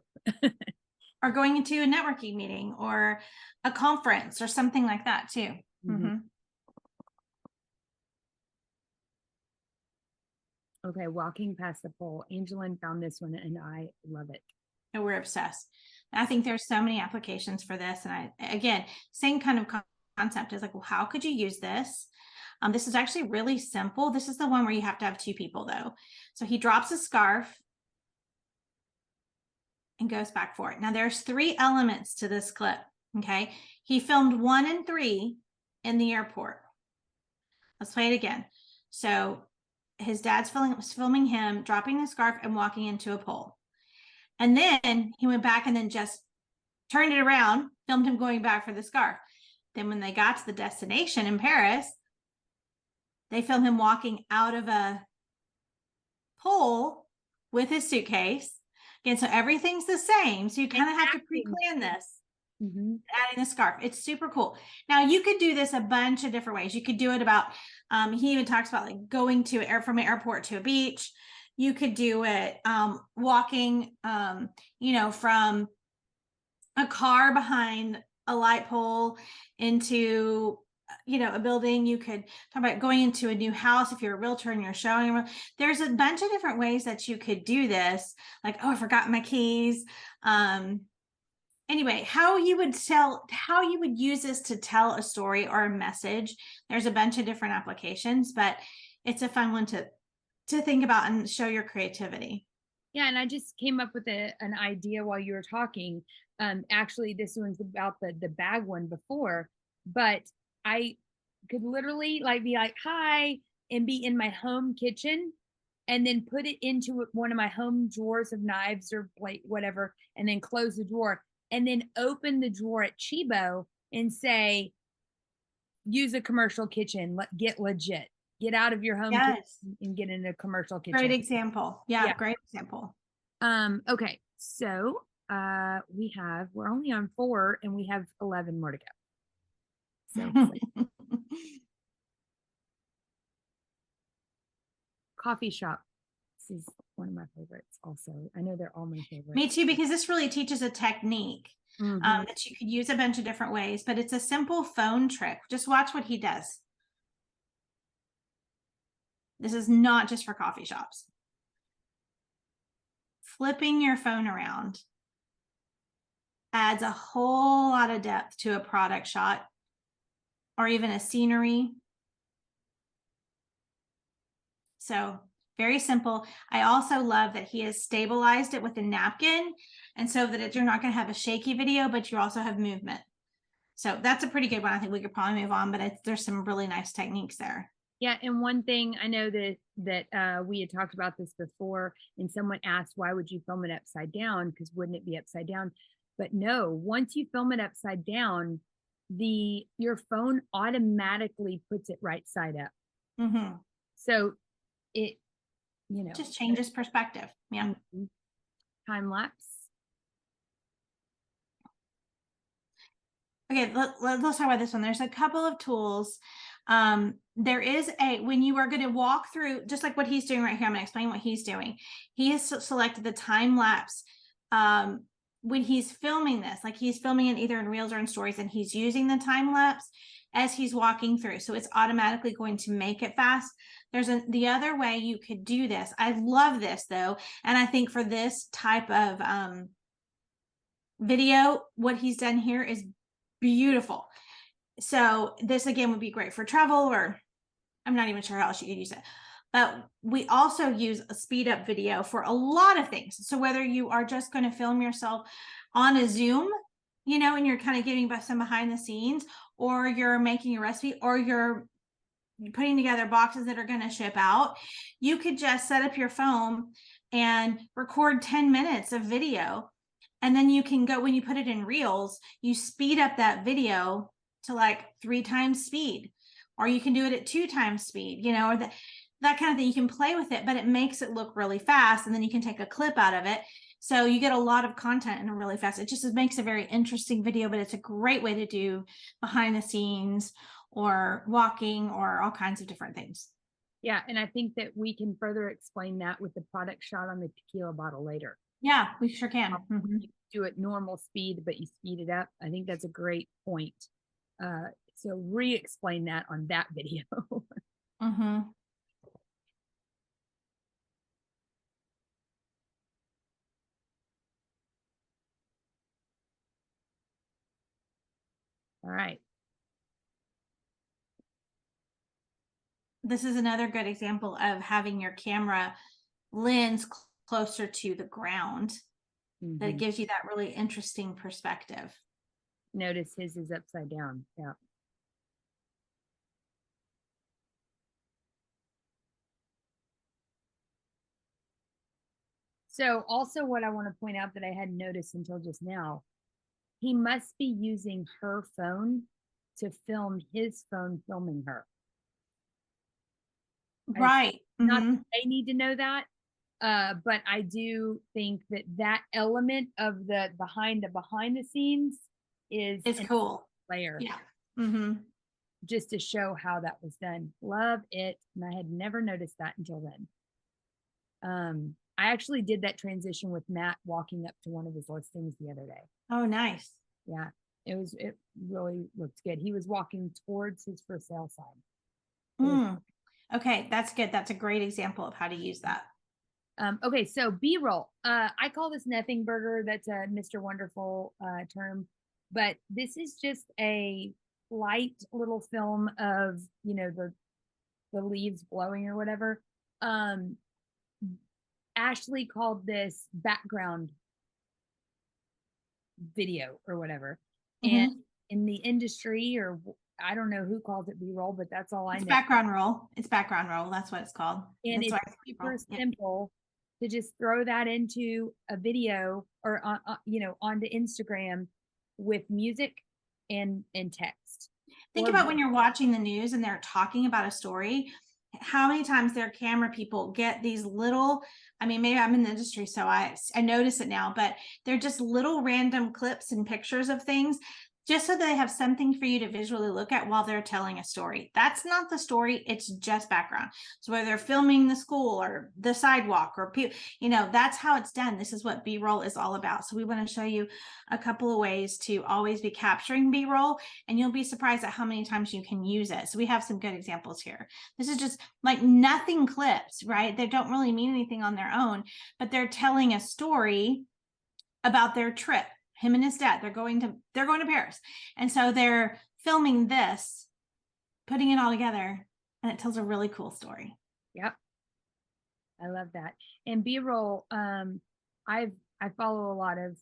Or going into a networking meeting or a conference or something like that too. Mm-hmm. Okay, walking past the pole. Angeline found this one and I love it. And we're obsessed. I think there's so many applications for this. And again, same kind of concept is like, well, how could you use this? This is actually really simple. This is the one where you have to have two people though. So he drops a scarf and goes back for it. Now there's 3 elements to this clip. Okay. He filmed 1 and 3 in the airport. Let's play it again. So his dad's filming him dropping the scarf and walking into a pole. And then he went back and then just turned it around, filmed him going back for the scarf. Then when they got to the destination in Paris, they filmed him walking out of a pole with his suitcase. Again, so everything's the same. So you kind of have to pre-plan this. Mm-hmm. Adding the scarf. It's super cool. Now you could do this a bunch of different ways. You could do it about, he even talks about like going from an airport to a beach. You could do it walking, from a car behind a light pole into, a building. You could talk about going into a new house if you're a realtor and you're showing. There's a bunch of different ways that you could do this. Like, oh, I forgot my keys. Anyway, how you would use this to tell a story or a message. There's a bunch of different applications, but it's a fun one to think about and show your creativity. Yeah, and I just came up with an idea while you were talking. Actually, this one's about the bag one before, but I could literally be like, hi, and be in my home kitchen and then put it into one of my home drawers of knives or plate, whatever, and then close the drawer and then open the drawer at Chibo and say, use a commercial kitchen, get legit. Get out of your home kitchen and get in a commercial kitchen. Great example. Yeah, great example. Okay, so We're only on 4 and we have 11 more to go. So coffee shop. This is one of my favorites also. I know they're all my favorites. Me too, because this really teaches a technique that you could use a bunch of different ways, but it's a simple phone trick. Just watch what he does. This is not just for coffee shops. Flipping your phone around adds a whole lot of depth to a product shot or even a scenery. So very simple. I also love that he has stabilized it with a napkin, and so that you're not going to have a shaky video, but you also have movement. So that's a pretty good one. I think we could probably move on, but there's some really nice techniques there. Yeah, and one thing I know that we had talked about this before, and someone asked, why would you film it upside down? Because wouldn't it be upside down? But no, once you film it upside down, your phone automatically puts it right side up. So it, just changes perspective. Yeah. Time lapse. Okay, let's talk about this one. There's a couple of tools. There is when you are going to walk through, just like what he's doing right here, I'm going to explain what he's doing. He has selected the time lapse when he's filming this, like he's filming it either in Reels or in Stories, and he's using the time lapse as he's walking through. So it's automatically going to make it fast. There's the other way you could do this. I love this though. And I think for this type of video, what he's done here is beautiful. So this again would be great for travel, or I'm not even sure how else you could use it. But we also use a speed up video for a lot of things. So whether you are just going to film yourself on a Zoom, and you're kind of giving some behind the scenes, or you're making a recipe, or you're putting together boxes that are going to ship out, you could just set up your phone and record 10 minutes of video. And then you can go, when you put it in Reels, you speed up that video to like 3 times speed, or you can do it at 2 times speed, or that kind of thing. You can play with it, but it makes it look really fast. And then you can take a clip out of it. So you get a lot of content in a really fast. It just makes a very interesting video, but it's a great way to do behind the scenes or walking or all kinds of different things. Yeah. And I think that we can further explain that with the product shot on the tequila bottle later. Yeah, we sure can. You do it normal speed, but you speed it up. I think that's a great point. So re-explain that on that video. All right. This is another good example of having your camera lens closer to the ground. That it gives you that really interesting perspective. Notice his is upside down. Yeah. So also what I want to point out that I hadn't noticed until just now, he must be using her phone to film his phone filming her. Right. Not that they need to know that, but I do think that element of the behind the scenes is cool. Layer. Yeah. Just to show how that was done. Love it. And I had never noticed that until then. I actually did that transition with Matt walking up to one of his listings the other day. Oh, nice. Yeah, it really looked good. He was walking towards his for sale sign. Okay, that's good. That's a great example of how to use that. Okay, so B-roll. I call this nothing burger. That's a Mr. Wonderful term, but this is just a light little film of the leaves blowing or whatever. Ashley called this background video or whatever. And in the industry, or I don't know who calls it B-roll, but that's all I know. Background roll. It's background roll. That's what it's called. And it's super simple to just throw that into a video or onto Instagram with music and text. Think about when you're watching the news and they're talking about a story. how many times their camera people get these little, I mean, maybe I'm in the industry, so I notice it now, but they're just little random clips and pictures of things just so they have something for you to visually look at while they're telling a story. That's not the story, it's just background. So whether they're filming the school or the sidewalk or people, you know, that's how it's done. This is what B-roll is all about. So we want to show you a couple of ways to always be capturing B-roll, and you'll be surprised at how many times you can use it. So we have some good examples here. This is just like nothing clips, right? They don't really mean anything on their own, but they're telling a story about their trip. Him and his dad, they're going to Paris. And so they're filming this, putting it all together, and it tells a really cool story. Yep. I love that. And B-roll, I follow a lot of,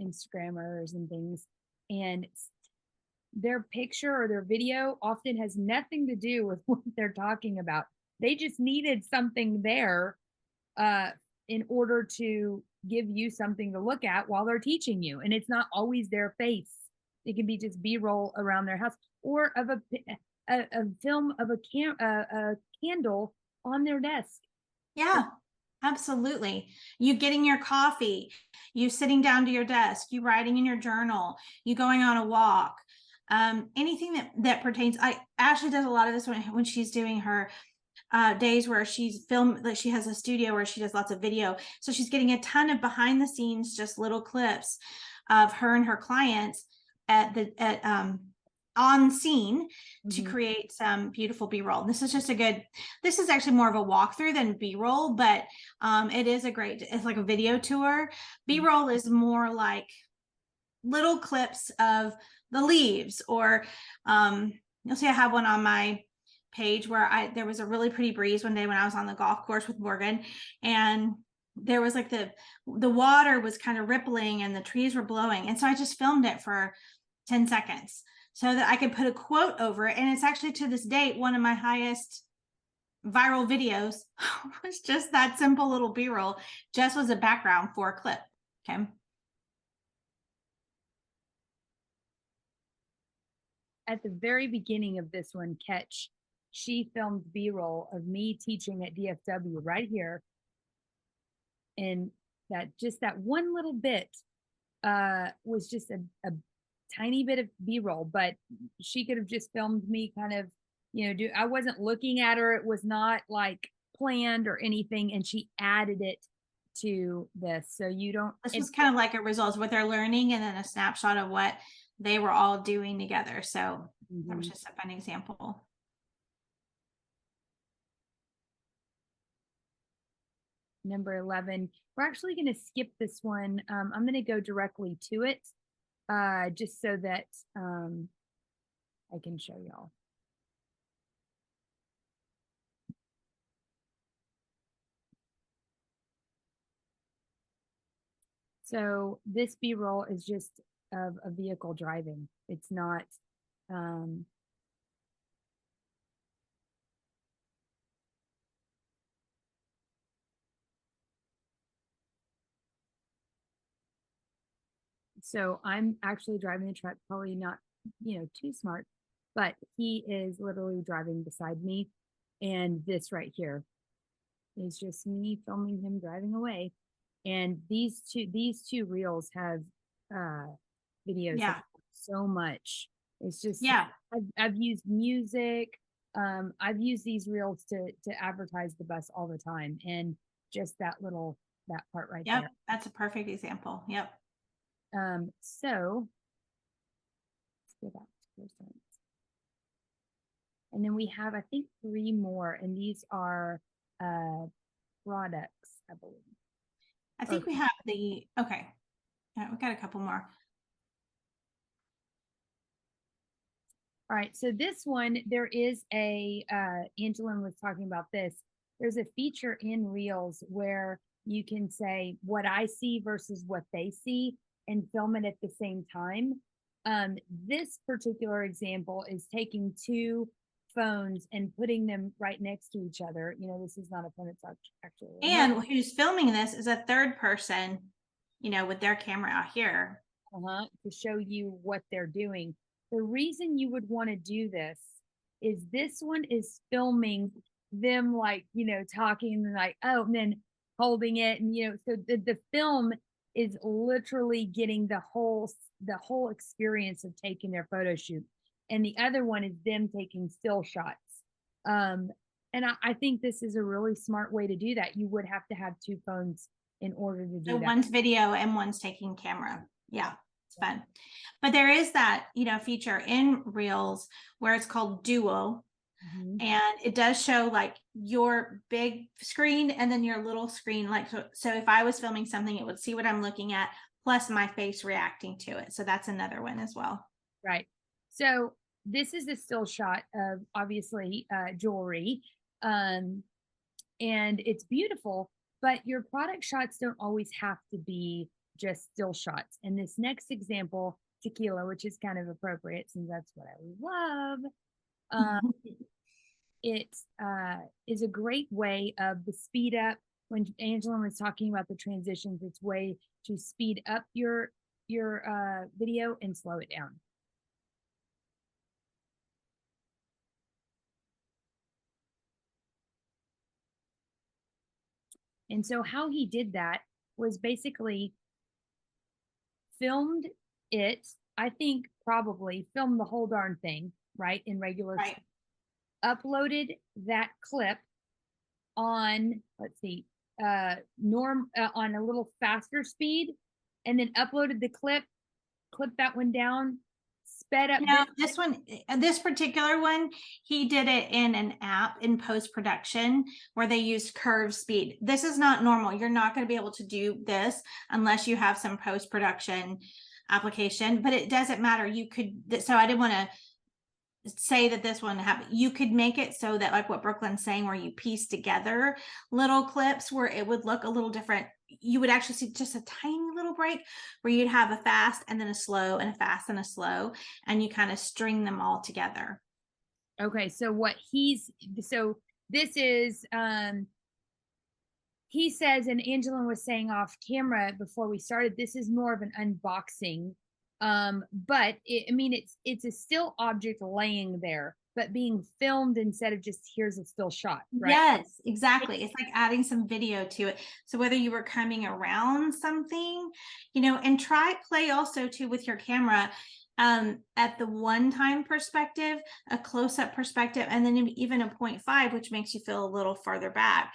Instagrammers and things, and their picture or their video often has nothing to do with what they're talking about. They just needed something there in order to give you something to look at while they're teaching you. And it's not always their face. It can be just B-roll around their house, or of a film of a candle on their desk. Yeah, absolutely. You getting your coffee, you sitting down to your desk, you writing in your journal, you going on a walk, anything that pertains. Ashley does a lot of this when she's doing her days where she's filmed, like she has a studio where she does lots of video. So she's getting a ton of behind the scenes, just little clips of her and her clients on scene to create some beautiful B-roll. This is actually more of a walkthrough than B-roll, but it is it's like a video tour. B-roll is more like little clips of the leaves, or you'll see I have one on my page where there was a really pretty breeze one day when I was on the golf course with Morgan, and there was like the water was kind of rippling and the trees were blowing, and so I just filmed it for 10 seconds so that I could put a quote over it. And it's actually, to this date, one of my highest viral videos was just that simple little B-roll, just was a background for a clip. Okay. At the very beginning of this one, Catch, she filmed B-roll of me teaching at DFW right here. And that one little bit was just a tiny bit of B-roll, but she could have just filmed me kind of, I wasn't looking at her. It was not like planned or anything. And she added it to this. So this was kind of like a result of what they're learning, and then a snapshot of what they were all doing together. So that was just a fun example. Number 11, we're actually going to skip this one. I'm going to go directly to it, just so that I can show y'all. So this B-roll is just of a vehicle driving. It's not so I'm actually driving the truck, probably not, too smart, but he is literally driving beside me. And this right here is just me filming him driving away. And these two reels have videos so much. It's just, I've used music. I've used these reels to advertise the bus all the time. And just that part right there. That's a perfect example. Yep. So let's go back to those ones. And then we have, I think, 3 more, and these are products, I believe. I think we have okay. Yeah, we got a couple more. All right, so this one, there is Angelin was talking about this. There's a feature in Reels where you can say what I see versus what they see and film it at the same time. This particular example is taking 2 phones and putting them right next to each other. This is not a phone, it's actually. And who's filming this is a third person, with their camera out here. To show you what they're doing. The reason you would want to do this is one is filming them like, talking and like, oh, and then holding it. And, so the film is literally getting the whole experience of taking their photo shoot. And the other one is them taking still shots. Um, and I think this is a really smart way to do that. You would have to have two phones in order to do So that. one's video and one's taking camera. Yeah, it's fun. But there is that, feature in Reels where it's called Duo. Mhm. And it does show like your big screen and then your little screen. Like, so if I was filming something, it would see what I'm looking at, plus my face reacting to it. So that's another one as well. Right. So this is a still shot of obviously jewelry. And it's beautiful, but your product shots don't always have to be just still shots. And this next example, tequila, which is kind of appropriate since that's what I love. It is a great way of the speed up. When Angela was talking about the transitions, it's way to speed up your video and slow it down. And so how he did that was basically filmed it, I think probably filmed the whole darn thing, right? In regular, Right. uploaded that clip on, let's see, on a little faster speed, and then uploaded the clipped that one down, sped up. No, this particular one, he did it in an app in post-production where they used curve speed. This is not normal. You're not going to be able to do this unless you have some post-production application, but it doesn't matter. You could, so I didn't want to say that this one happened. You could make it so that, like what Brooklyn's saying, where you piece together little clips where it would look a little different. You would actually see just a tiny little break where you'd have a fast and then a slow and a fast and a slow, and you kind of string them all together. Okay, so this is he says, and Angela was saying off camera before we started, this is more of an unboxing. But it's a still object laying there, but being filmed instead of just here's a still shot, right? Yes, exactly. It's like adding some video to it. So whether you were coming around something, and try play also too with your camera at the one-time perspective, a close-up perspective, and then even a 0.5, which makes you feel a little farther back.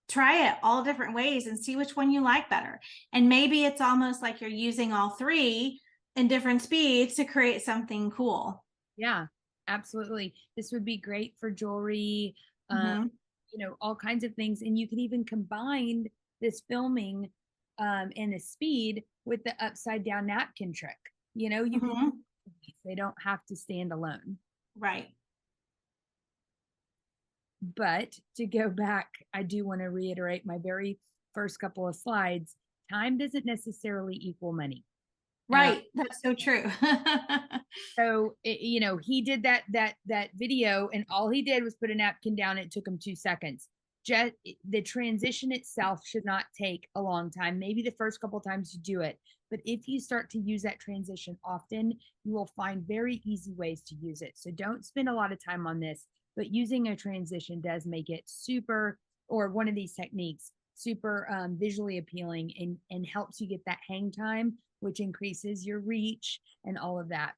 Try it all different ways and see which one you like better. And maybe it's almost like you're using all three in different speeds to create something cool. Yeah, absolutely. This would be great for jewelry, Mm-hmm. all kinds of things. And you could even combine this filming and the speed with the upside down napkin trick. You Mm-hmm. can, they don't have to stand alone. Right. But to go back, I do want to reiterate my very first couple of slides. Time doesn't necessarily equal money. Right. That's so true. So he did that video, and all he did was put a napkin down. It took him 2 seconds. Just the transition itself should not take a long time. Maybe the first couple times you do it, but if you start to use that transition often, you will find very easy ways to use it. So don't spend a lot of time on this, but using a transition does make it super, or one of these techniques, super visually appealing, and helps you get that hang time, which increases your reach and all of that.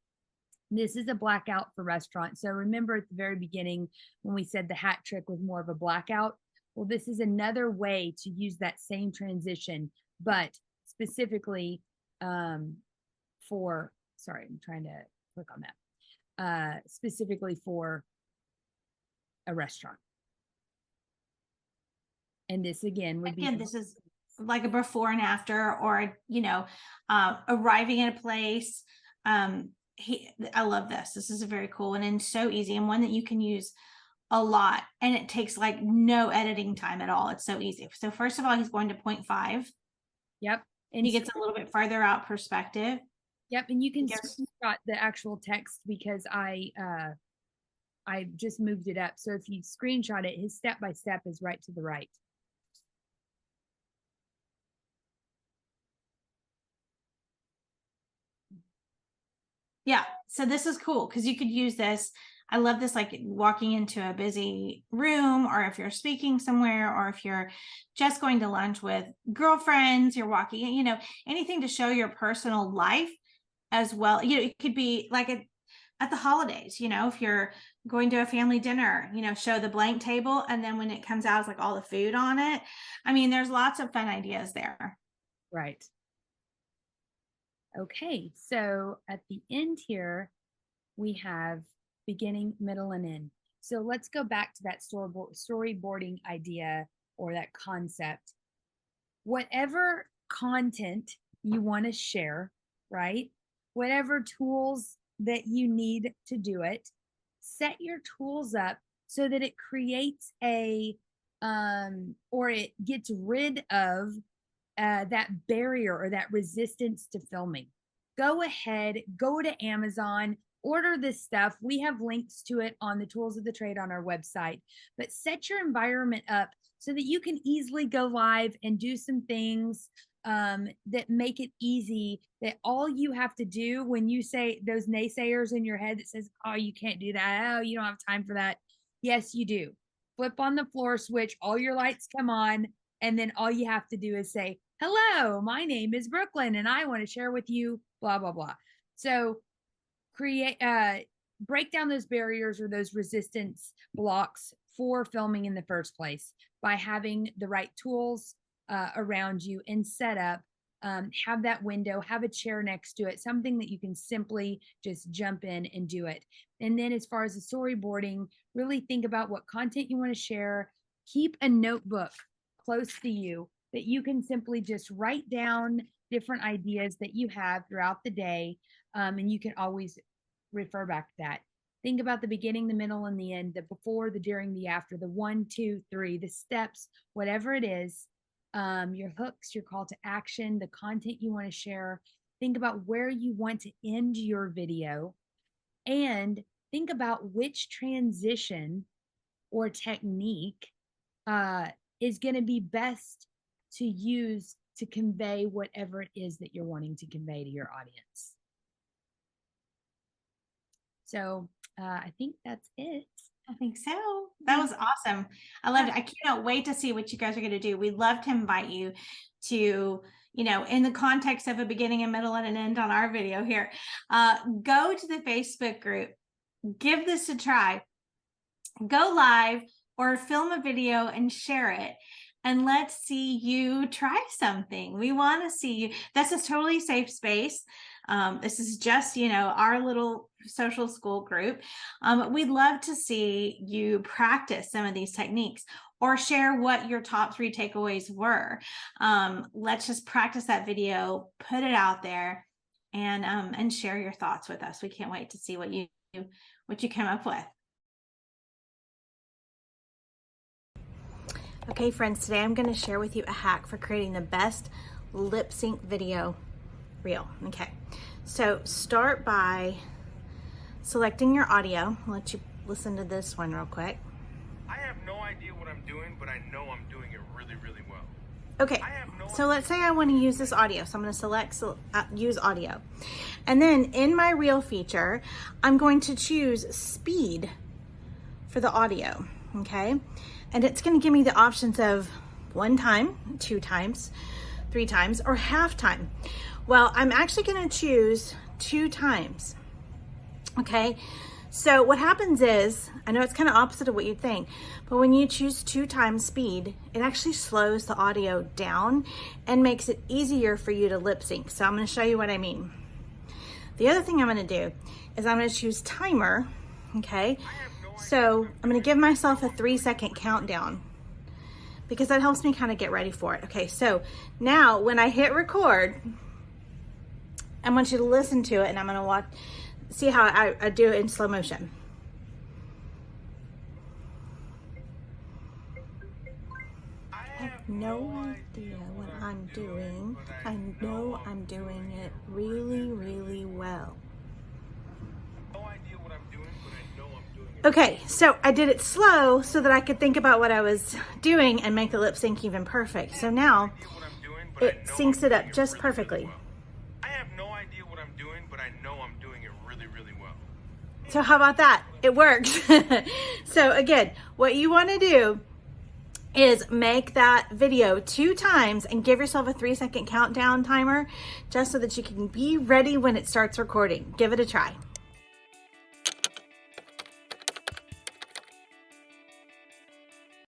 This is a blackout for restaurants. So remember at the very beginning when we said the hat trick was more of a blackout? Well, this is another way to use that same transition, but specifically sorry, I'm trying to click on that, specifically for a restaurant. And this again would be, this is like a before and after, or, arriving at a place. I love this. This is a very cool one and so easy, and one that you can use a lot, and it takes like no editing time at all. It's so easy. So first of all, he's going to 0.5. Yep. And he gets a little bit farther out perspective. Yep. And you can screenshot the actual text because I just moved it up. So if you screenshot it, his step-by-step is right to the right. Yeah. So this is cool because you could use this I love this, like walking into a busy room, or if you're speaking somewhere, or if you're just going to lunch with girlfriends, you're walking, you know, anything to show your personal life as well. You know, it could be like at the holidays, you know, if you're going to a family dinner, you know, show the blank table. And then when it comes out, it's like all the food on it. I mean, there's lots of fun ideas there. Right. Okay, so at the end here, we have beginning, middle, and end. So let's go back to that storyboarding idea or that concept. Whatever content you want to share, right? Whatever tools that you need to do it, set your tools up so that it creates or it gets rid of that barrier or that resistance to filming. Go ahead, go to Amazon, order this stuff. We have links to it on the Tools of the Trade on our website, but set your environment up so that you can easily go live and do some things that make it easy, that all you have to do when you say those naysayers in your head that says, oh, you can't do that. Oh, you don't have time for that. Yes, you do. Flip on the floor switch, all your lights come on, and then all you have to do is say, hello, my name is Brooklyn, and I want to share with you, blah, blah, blah. So break down those barriers or those resistance blocks for filming in the first place by having the right tools around you and set up. Have that window, have a chair next to it, something that you can simply just jump in and do it. And then as far as the storyboarding, really think about what content you want to share. Keep a notebook close to you that you can simply just write down different ideas that you have throughout the day. And you can always refer back to that. Think about the beginning, the middle, and the end, the before, the during, the after, the 1, 2, 3, the steps, whatever it is, your hooks, your call to action, the content you want to share. Think about where you want to end your video, and think about which transition or technique is going to be best to use to convey whatever it is that you're wanting to convey to your audience. So I think that's it. I think so. That was awesome. I loved it. I cannot wait to see what you guys are going to do. We'd love to invite you to, you know, in the context of a beginning, a middle, and an end on our video here, go to the Facebook group, give this a try, go live or film a video and share it. And let's see you try something. We want to see you. This is totally safe space. This is just, you know, our little social school group. We'd love to see you practice some of these techniques or share what your top 3 takeaways were. Let's just practice that video, put it out there, and share your thoughts with us. We can't wait to see what you come up with. Okay, friends, today I'm going to share with you a hack for creating the best lip sync video reel. Okay, so start by selecting your audio. I'll let you listen to this one real quick. I have no idea what I'm doing, but I know I'm doing it really, really well. Okay, so let's say I want to use this audio. So I'm going to select use audio. And then in my reel feature, I'm going to choose speed for the audio, okay? And it's going to give me the options of 1 time, 2 times, 3 times, or half time. Well, I'm actually going to choose 2 times. Okay, so what happens is, I know it's kind of opposite of what you'd think, but when you choose 2 times speed, it actually slows the audio down and makes it easier for you to lip sync. So I'm going to show you what I mean. The other thing I'm going to do is I'm going to choose timer. Okay, so I'm going to give myself a 3-second countdown because that helps me kind of get ready for it. Okay, so now when I hit record, I want you to listen to it, and I'm going to see how I do it in slow motion. I have no idea what I'm doing. I know I'm doing it really, really well. Okay, so I did it slow so that I could think about what I was doing and make the lip sync even perfect. So now it syncs it up just perfectly. So how about that? It works. So again, what you want to do is make that video 2 times and give yourself a 3-second countdown timer just so that you can be ready when it starts recording. Give it a try.